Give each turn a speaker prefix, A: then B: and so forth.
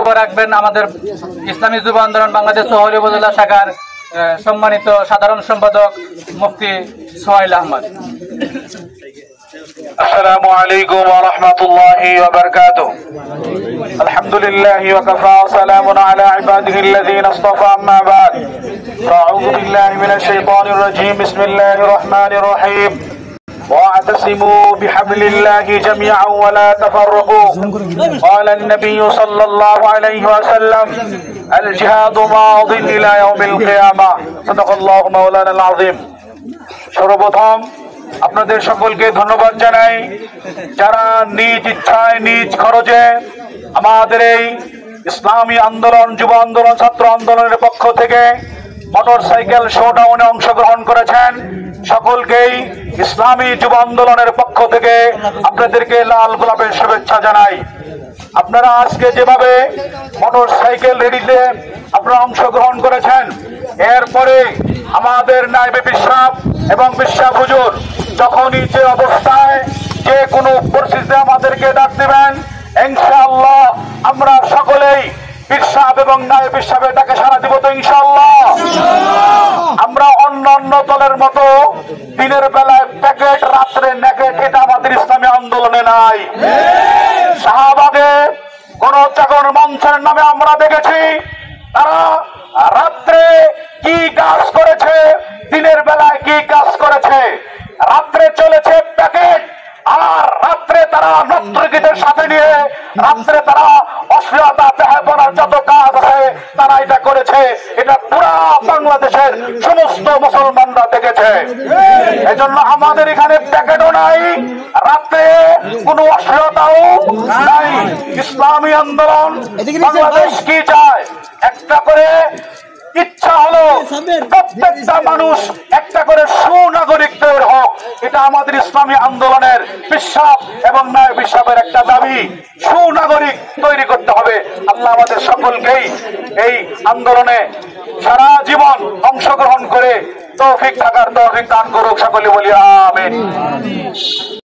A: বক্তব্য রাখবেন আমাদের ইসলামী যুব আন্দোলন বাংলাদেশ সোহাইল উপজেলা শাখার সম্মানিত সাধারণ সম্পাদক মুফতি সোহাইল আহমদ।
B: আসসালামু আলাইকুম ওয়া রাহমাতুল্লাহি ওয়া বারাকাতুহু। আলহামদুলিল্লাহি ওয়া কাফা ওয়া সালামুন আলা ইবাদিহিল্লাযীনা ইসতাফা আম্মা বা'দ। আউযু বিল্লাহি মিনাশ শাইতানির রাজীম। বিসমিল্লাহির রহমানির রহিম। واعتصموا بحبل الله جميعا ولا تفرقوا. قال النبي صلى الله عليه وسلم الجهاد ماض إلى يوم القيامة. صدق الله مولانا العظيم. সর্বপ্রথম আপনাদের সকলকে ধন্যবাদ জানাই যারা নিজ ইচ্ছায় নিজ খরচে আমাদের এই ইসলামী আন্দোলন, যুব আন্দোলন, ছাত্র আন্দোলনের পক্ষ থেকে মোটরসাইকেল শোডাউনে অংশগ্রহণ করেছেন। সকলকেই ইসলামী যুব আন্দোলনের পক্ষ থেকে আপনাদেরকে লাল গোলাপের শুভেচ্ছা জানাই। আপনারা আজকে যেভাবে মোটরসাইকেল র্যালিতে আপনারা অংশগ্রহণ করেছেন, এরপরে আমাদের নায়েবে পিশাব এবং পিশাব হুজুর যখনই যে অবস্থায় যে কোনো পরিস্থিতিতে আমাদেরকে ডাক দিবেন, ইনশাআল্লাহ আমরা সকলেই পিশাব এবং নায়েবে পিশাবের ডাকে সাড়া দিব তো ইনশাআল্লাহ। আমরা অন্যান্য দলের মতো দিনের বেলায় প্যাকেট, রাত্রে নেকেট, এটা আমাদের ইসলামী আন্দোলনে নাই। শাহবাগে গণজাগরণ মঞ্চের নামে আমরা দেখেছি তারা রাত্রে কি কাজ করেছে, দিনের বেলায় কি কাজ করেছে। রাত্রে চলেছে প্যাকেট, আর রাত্রে তারা নর্তকীদের সাথে নিয়ে রাত্রে তারা অশ্লীলতা, বেহায়াপনার যত কাজ আছে তারা এটা করেছে। এটা পুরা বাংলাদেশের সমস্ত মুসলমানরা দেখেছে। এজন্য আমাদের এখানে প্যাকেটও নাই, রাত্রে কোনো অশ্লীলতাও নাই। ইসলামী আন্দোলন বাংলাদেশ কি চায়? একটা করে ইচ্ছা হলো প্রত্যেকটা মানুষ একটা করে সুনাগরিক তৈরি হোক। এটা আমাদের ইসলামী আন্দোলনের বিশ্বাস এবং ন্যায় বিশ্বাসের একটা দাবি। সুনাগরিক তৈরি করতে হবে। আল্লাহ আমাদের সকলকেই এই আন্দোলনে সারা জীবন অংশগ্রহণ করে তৌফিক থাকার তৌফিক দান করুক। সকলে বলি আমিন।